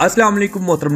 अस्सलाम वालेकुम मोहतरम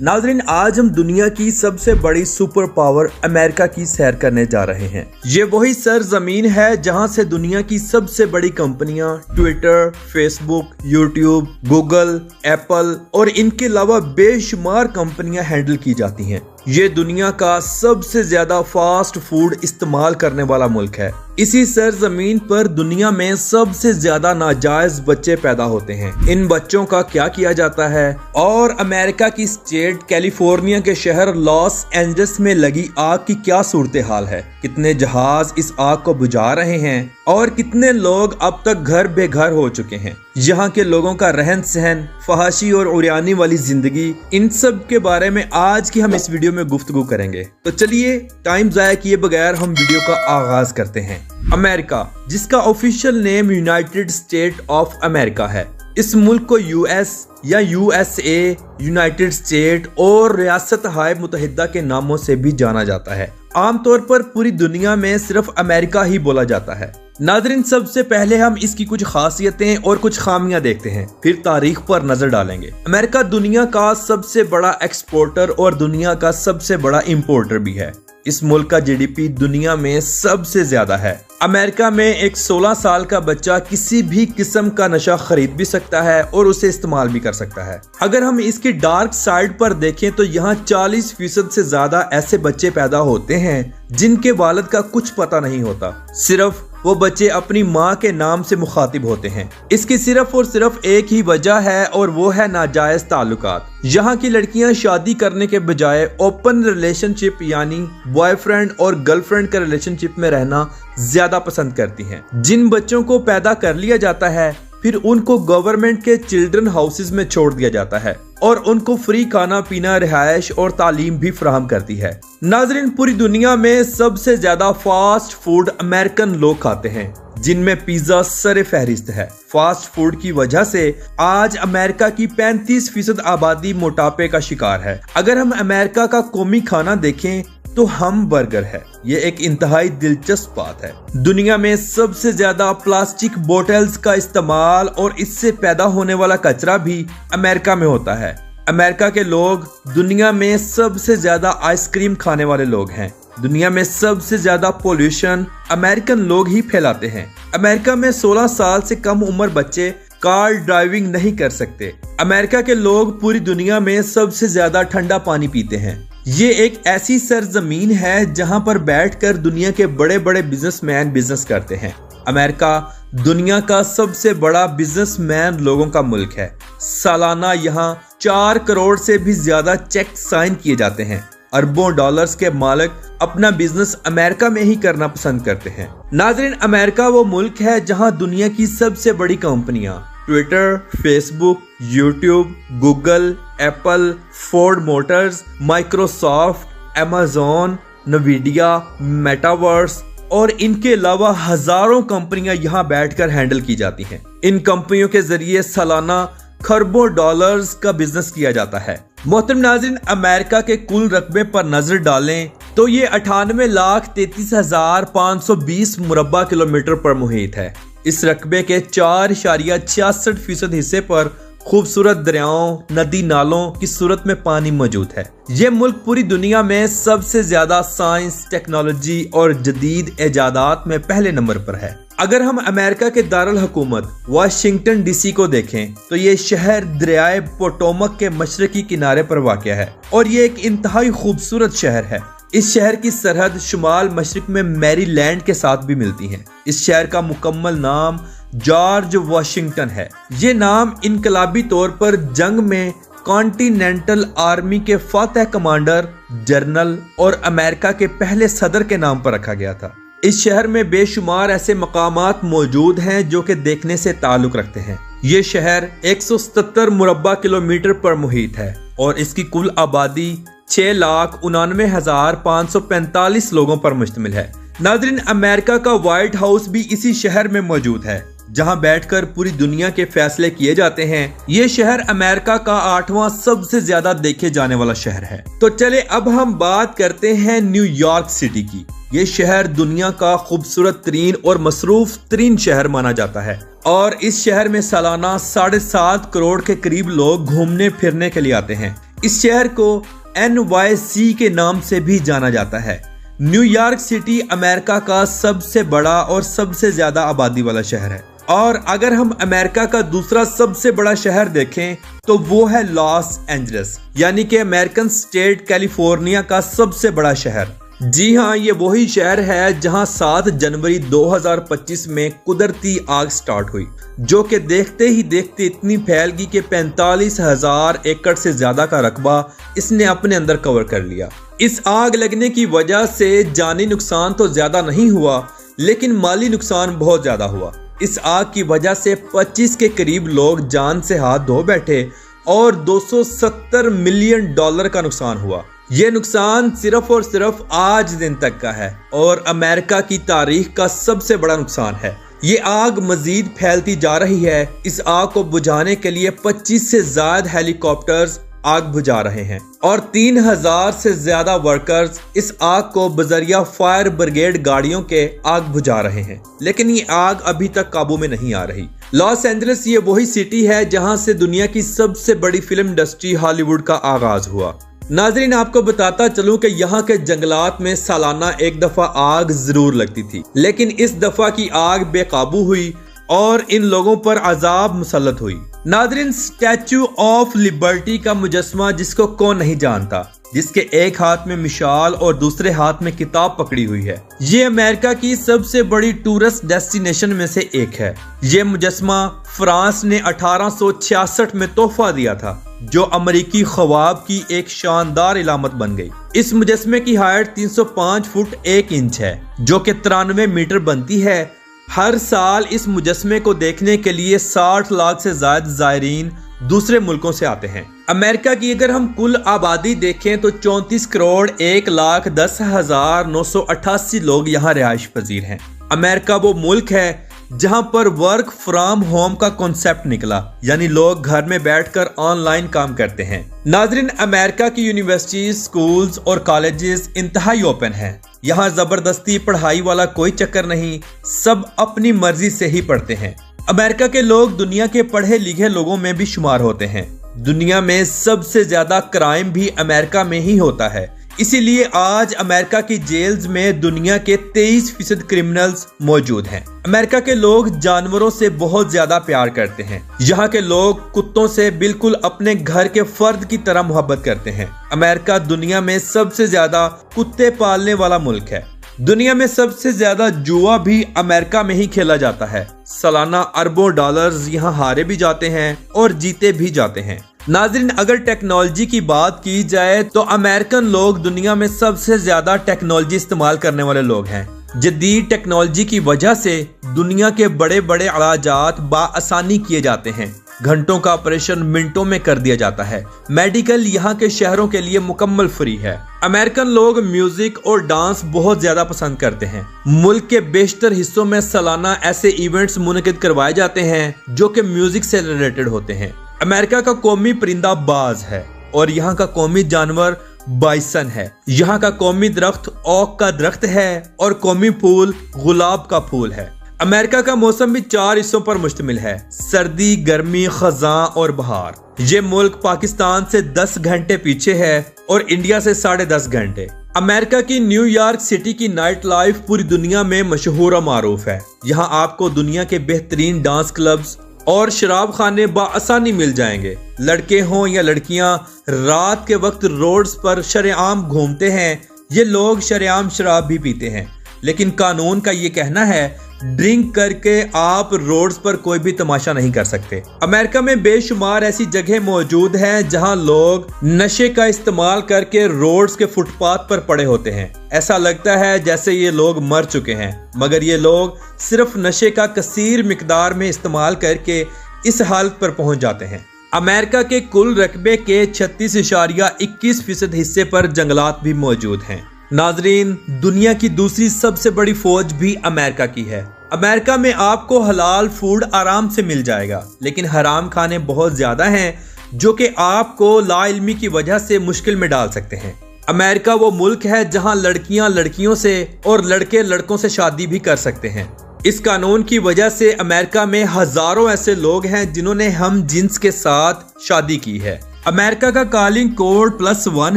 नाजरीन, आज हम दुनिया की सबसे बड़ी सुपर पावर अमेरिका की सैर करने जा रहे हैं। ये वही सरजमीन है जहां से दुनिया की सबसे बड़ी कंपनियां Twitter, Facebook, YouTube, Google, Apple और इनके अलावा बेशुमार कंपनियां हैंडल की जाती हैं। ये दुनिया का सबसे ज्यादा फास्ट फूड इस्तेमाल करने वाला मुल्क है। इसी सरजमीन पर दुनिया में सबसे ज्यादा नाजायज बच्चे पैदा होते हैं। इन बच्चों का क्या किया जाता है और अमेरिका की स्टेट कैलिफोर्निया के शहर लॉस एंजल्स में लगी आग की क्या सूरत हाल है, कितने जहाज इस आग को बुझा रहे हैं और कितने लोग अब तक घर बेघर हो चुके हैं। यहाँ के लोगों का रहन सहन, फहाशी और उरियानी वाली जिंदगी, इन सब के बारे में आज की हम इस वीडियो में गुफ्तगू करेंगे। तो चलिए टाइम जाया किए बगैर हम वीडियो का आगाज करते हैं। अमेरिका, जिसका official name United state of America है, इस मुल्क को यूएस या यूएसए, यूनाइटेड स्टेट और रियासत हाय मुत्तहिदा के नामों से भी जाना जाता है। आमतौर पर पूरी दुनिया में सिर्फ अमेरिका ही बोला जाता है। नाज़रीन, सबसे पहले हम इसकी कुछ खासियतें और कुछ खामियां देखते हैं, फिर तारीख पर नजर डालेंगे। अमेरिका दुनिया का सबसे बड़ा एक्सपोर्टर और दुनिया का सबसे बड़ा इंपोर्टर भी है। इस मुल्क का जीडीपी दुनिया में सबसे ज्यादा है। अमेरिका में एक 16 साल का बच्चा किसी भी किस्म का नशा खरीद भी सकता है और उसे इस्तेमाल भी कर सकता है। अगर हम इसकी डार्क साइड पर देखें तो यहाँ 40% से ज्यादा ऐसे बच्चे पैदा होते हैं जिनके वालिद का कुछ पता नहीं होता। सिर्फ वो बच्चे अपनी माँ के नाम से मुखातिब होते हैं। इसकी सिर्फ और सिर्फ एक ही वजह है और वो है नाजायज ताल्लुकात। यहाँ की लड़कियाँ शादी करने के बजाय ओपन रिलेशनशिप यानी बॉयफ्रेंड और गर्लफ्रेंड के रिलेशनशिप में रहना ज्यादा पसंद करती हैं। जिन बच्चों को पैदा कर लिया जाता है फिर उनको गवर्नमेंट के चिल्ड्रन हाउसेज में छोड़ दिया जाता है और उनको फ्री खाना पीना, रिहायश और तालीम भी फराहम करती है। नाजरीन, पूरी दुनिया में सबसे ज्यादा फास्ट फूड अमेरिकन लोग खाते हैं, जिनमें पिज्जा सरे फहरिस्त है। फास्ट फूड की वजह से आज अमेरिका की 35% आबादी मोटापे का शिकार है। अगर हम अमेरिका का कौमी खाना देखें तो हम बर्गर है। ये एक इंतहाई दिलचस्प बात है। दुनिया में सबसे ज्यादा प्लास्टिक बोतल्स का इस्तेमाल और इससे पैदा होने वाला कचरा भी अमेरिका में होता है। अमेरिका के लोग दुनिया में सबसे ज्यादा आइसक्रीम खाने वाले लोग हैं। दुनिया में सबसे ज्यादा पोल्यूशन अमेरिकन लोग ही फैलाते हैं। अमेरिका में 16 साल से कम उम्र बच्चे कार ड्राइविंग नहीं कर सकते। अमेरिका के लोग पूरी दुनिया में सबसे ज्यादा ठंडा पानी पीते हैं। ये एक ऐसी सरजमीन है जहां पर बैठकर दुनिया के बड़े बड़े बिजनेसमैन बिजनेस करते हैं। अमेरिका दुनिया का सबसे बड़ा बिजनेसमैन लोगों का मुल्क है। सालाना यहाँ 4 करोड़ से भी ज्यादा चेक साइन किए जाते हैं। अरबों डॉलर्स के मालिक अपना बिजनेस अमेरिका में ही करना पसंद करते हैं। नाज़रीन, अमेरिका वो मुल्क है जहां दुनिया की सबसे बड़ी कंपनियां Twitter, Facebook, YouTube, Google, Apple, Ford Motors, Microsoft, Amazon, नवीडिया, metaverse और इनके अलावा हजारों कंपनियां यहां बैठकर हैंडल की जाती हैं। इन कंपनियों के जरिए सालाना खरबों डॉलर्स का बिजनेस किया जाता है। मोहतरम नाज़रीन, अमेरिका के कुल रकबे पर नजर डालें तो ये 98,33,520 मुरब्बा किलोमीटर पर मुहित है। इस रकबे के 4.66% हिस्से पर खूबसूरत दरियाओं, नदी नालों की सूरत में पानी मौजूद है। ये मुल्क पूरी दुनिया में सबसे ज्यादा साइंस, टेक्नोलॉजी और जदीद इजादात में पहले नंबर पर है। अगर हम अमेरिका के दारुल हुकूमत वाशिंगटन डीसी को देखें तो ये शहर दरियाए पोटोमक के मशरकी किनारे पर वाक़या है और ये एक इंतहाई खूबसूरत शहर है। इस शहर की सरहद शुमाल मशरिक में मैरीलैंड के साथ भी मिलती है। इस शहर का मुकम्मल नाम जॉर्ज वाशिंगटन है। ये नाम इनकलाबी तौर पर जंग में कॉन्टिनेंटल आर्मी के फातह कमांडर, जनरल और अमेरिका के पहले सदर के नाम पर रखा गया था। इस शहर में बेशुमार ऐसे मकामात मौजूद हैं जो कि देखने से ताल्लुक रखते हैं। ये शहर 177 मुरब्बा किलोमीटर पर मुहित है और इसकी कुल आबादी 6,99,545 लोगों पर मुश्तमिल है। नाज़रीन, अमेरिका का व्हाइट हाउस भी इसी शहर में मौजूद है जहां बैठकर पूरी दुनिया के फैसले किए जाते हैं। ये शहर अमेरिका का 8वां सबसे ज्यादा देखे जाने वाला शहर है। तो चले अब हम बात करते हैं न्यूयॉर्क सिटी की। ये शहर दुनिया का खूबसूरत तरीन और मसरूफ तरीन शहर माना जाता है और इस शहर में सालाना 7.5 करोड़ के करीब लोग घूमने फिरने के लिए आते हैं। इस शहर को NYC के नाम से भी जाना जाता है। न्यूयॉर्क सिटी अमेरिका का सबसे बड़ा और सबसे ज्यादा आबादी वाला शहर है और अगर हम अमेरिका का दूसरा सबसे बड़ा शहर देखें तो वो है लॉस एंजलिस, यानी कि अमेरिकन स्टेट कैलिफोर्निया का सबसे बड़ा शहर। जी हाँ, ये वही शहर है जहां 7 जनवरी 2025 में कुदरती आग स्टार्ट हुई, जो कि देखते ही देखते इतनी फैल गई कि 45,000 एकड़ से ज्यादा का रकबा इसने अपने अंदर कवर कर लिया। इस आग लगने की वजह से जानी नुकसान तो ज्यादा नहीं हुआ, लेकिन माली नुकसान बहुत ज्यादा हुआ। इस आग की वजह से 25 के करीब लोग जान से हाथ धो बैठे और 270 मिलियन डॉलर का नुकसान हुआ। ये नुकसान सिर्फ और सिर्फ आज दिन तक का है और अमेरिका की तारीख का सबसे बड़ा नुकसान है। ये आग मजीद फैलती जा रही है। इस आग को बुझाने के लिए 25 से ज्यादा हेलीकॉप्टर्स आग बुझा रहे हैं और 3000 से ज्यादा वर्कर्स इस आग को बजरिया फायर ब्रिगेड गाड़ियों के आग बुझा रहे हैं, लेकिन ये आग अभी तक काबू में नहीं आ रही। लॉस एंजलिस ये वही सिटी है जहां से दुनिया की सबसे बड़ी फिल्म इंडस्ट्री हॉलीवुड का आगाज हुआ। नाजरीन, आपको बताता चलूं कि यहाँ के जंगलात में सालाना एक दफा आग जरूर लगती थी, लेकिन इस दफा की आग बेकाबू हुई और इन लोगों पर अजाब मुसल्लत हुई। नाजरीन, स्टैचू ऑफ लिबर्टी का मुजस्मा जिसको कौन नहीं जानता, जिसके एक हाथ में मिसाल और दूसरे हाथ में किताब पकड़ी हुई है, ये अमेरिका की सबसे बड़ी टूरिस्ट डेस्टिनेशन में से एक है। ये मुजस्मा फ्रांस ने 1866 में तोहफा दिया था, जो अमेरिकी ख्वाब की एक शानदार इलामत बन गई। इस मुजस्मे की हाइट 305 फुट 1 इंच है, जो कि 93 मीटर बनती है। हर साल इस मुजस्मे को देखने के लिए 60 लाख से ज्यादा ज़ायरीन दूसरे मुल्कों से आते हैं। अमेरिका की अगर हम कुल आबादी देखें तो 34 करोड़ 1,10,988 लोग यहाँ रिहाइश पजीर हैं। अमेरिका वो मुल्क है जहां पर वर्क फ्रॉम होम का कॉन्सेप्ट निकला, यानी लोग घर में बैठकर ऑनलाइन काम करते हैं। नाजरीन, अमेरिका की यूनिवर्सिटीज, स्कूल्स और कॉलेजेस इंतहाई ओपन हैं। यहाँ जबरदस्ती पढ़ाई वाला कोई चक्कर नहीं, सब अपनी मर्जी से ही पढ़ते हैं। अमेरिका के लोग दुनिया के पढ़े लिखे लोगों में भी शुमार होते हैं। दुनिया में सबसे ज्यादा क्राइम भी अमेरिका में ही होता है, इसीलिए आज अमेरिका की जेल्स में दुनिया के 23% क्रिमिनल्स मौजूद हैं। अमेरिका के लोग जानवरों से बहुत ज्यादा प्यार करते हैं। यहाँ के लोग कुत्तों से बिल्कुल अपने घर के फर्द की तरह मोहब्बत करते हैं। अमेरिका दुनिया में सबसे ज्यादा कुत्ते पालने वाला मुल्क है। दुनिया में सबसे ज्यादा जुआ भी अमेरिका में ही खेला जाता है। सालाना अरबों डॉलर्स यहाँ हारे भी जाते हैं और जीते भी जाते हैं। नाजरीन, अगर टेक्नोलॉजी की बात की जाए तो अमेरिकन लोग दुनिया में सबसे ज्यादा टेक्नोलॉजी इस्तेमाल करने वाले लोग हैं। जदीद टेक्नोलॉजी की वजह से दुनिया के बड़े बड़े इलाजात बाआसानी किए जाते हैं। घंटों का ऑपरेशन मिनटों में कर दिया जाता है। मेडिकल यहाँ के शहरों के लिए मुकम्मल फ्री है। अमेरिकन लोग म्यूजिक और डांस बहुत ज्यादा पसंद करते हैं। मुल्क के बेशतर हिस्सों में सालाना ऐसे इवेंट्स मुनक़िद करवाए जाते हैं जो कि म्यूजिक से रिलेटेड होते हैं। अमेरिका का कौमी परिंदा बाज है और यहाँ का कौमी जानवर बाइसन है। यहाँ का कौमी दरख्त ओक का दरख्त है और कौमी फूल गुलाब का फूल है। अमेरिका का मौसम भी 4 हिस्सों पर मुश्तमिल है: सर्दी, गर्मी, खज़ां और बहार। ये मुल्क पाकिस्तान से 10 घंटे पीछे है और इंडिया से 10.5 घंटे। अमेरिका की न्यूयॉर्क सिटी की नाइट लाइफ पूरी दुनिया में मशहूर और मारूफ है। यहाँ आपको दुनिया के बेहतरीन डांस क्लब्स और शराब खाने बाआसानी मिल जाएंगे। लड़के हों या लड़कियां रात के वक्त रोड्स पर शरेआम घूमते हैं। ये लोग शरेआम शराब भी पीते हैं, लेकिन कानून का ये कहना है ड्रिंक करके आप रोड्स पर कोई भी तमाशा नहीं कर सकते। अमेरिका में बेशुमार ऐसी जगह मौजूद हैं जहां लोग नशे का इस्तेमाल करके रोड्स के फुटपाथ पर पड़े होते हैं। ऐसा लगता है जैसे ये लोग मर चुके हैं, मगर ये लोग सिर्फ नशे का कसीर मिकदार में इस्तेमाल करके इस हालत पर पहुंच जाते हैं। अमेरिका के कुल रकबे के 36.21% हिस्से पर जंगलात भी मौजूद हैं। नाजरीन, दुनिया की दूसरी सबसे बड़ी फौज भी अमेरिका की है। अमेरिका में आपको हलाल फूड आराम से मिल जाएगा, लेकिन हराम खाने बहुत ज्यादा हैं जो कि आपको लाइल्मी की वजह से मुश्किल में डाल सकते हैं। अमेरिका वो मुल्क है जहां लड़कियां लड़कियों से और लड़के लड़कों से शादी भी कर सकते हैं। इस कानून की वजह से अमेरिका में हजारों ऐसे लोग हैं जिन्होंने हम जिन्स के साथ शादी की है। अमेरिका का कॉलिंग कोड +1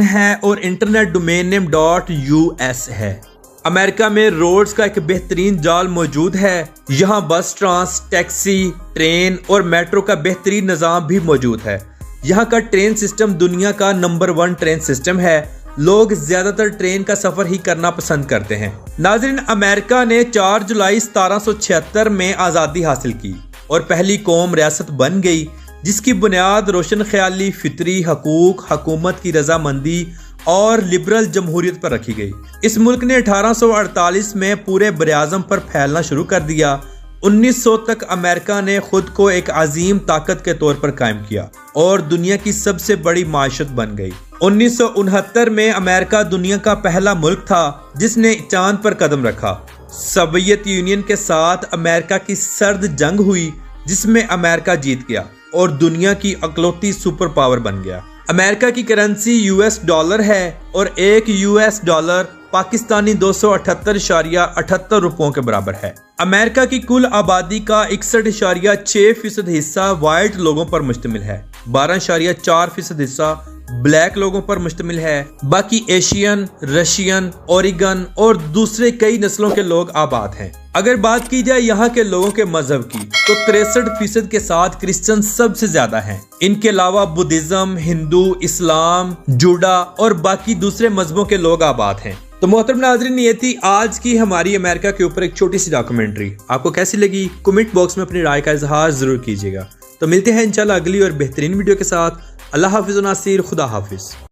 है और इंटरनेट डोमेन नेम .us है। अमेरिका में रोड्स का एक बेहतरीन जाल मौजूद है। यहाँ बस, ट्रांस, टैक्सी, ट्रेन और मेट्रो का बेहतरीन निज़ाम भी मौजूद है। यहाँ का ट्रेन सिस्टम दुनिया का नंबर 1 ट्रेन सिस्टम है। लोग ज्यादातर ट्रेन का सफर ही करना पसंद करते हैं। नाज़रीन, अमेरिका ने 4 जुलाई 1776 में आज़ादी हासिल की और पहली कौम रियासत बन गई, जिसकी बुनियाद रोशन ख्याली, फितरी हकूक, हुकूमत की रजामंदी और लिबरल जमहूरियत पर रखी गई। इस मुल्क ने 1848 में पूरे बरे-आज़म पर फैलना शुरू कर दिया। 1900 तक अमेरिका ने खुद को एक अजीम ताकत के तौर पर कायम किया और दुनिया की सबसे बड़ी माशत बन गई। 1969 में अमेरिका दुनिया का पहला मुल्क था जिसने चांद पर कदम रखा। सोवियत यूनियन के साथ अमेरिका की सर्द जंग हुई, जिसमें अमेरिका जीत गया और दुनिया की अकलौती सुपर पावर बन गया। अमेरिका की करेंसी US डॉलर है और एक US डॉलर पाकिस्तानी 278.78 रुपयों के बराबर है। अमेरिका की कुल आबादी का 61.6% हिस्सा वाइट लोगों पर मुश्तमिल है, 12.4% हिस्सा ब्लैक लोगों पर मुश्तमिल है। बाकी एशियन, रशियन, ओरिगन और दूसरे कई नस्लों के लोग आबाद हैं। अगर बात की जाए यहाँ के लोगों के मजहब की, तो 63% के साथ क्रिश्चियन सबसे ज्यादा हैं। इनके अलावा बुद्धिज्म, हिंदू, इस्लाम, जूडा और बाकी दूसरे मजहबों के लोग आबाद हैं। तो मोहतरम नाज़रीन, ये थी आज की हमारी अमेरिका के ऊपर एक छोटी सी डॉक्यूमेंट्री। आपको कैसी लगी कमेंट बॉक्स में अपनी राय का इजहार जरूर कीजिएगा। तो मिलते हैं इंशाल्लाह अगली और बेहतरीन वीडियो के साथ। अल्लाह हाफिज़ नासिर, खुदा हाफिज़।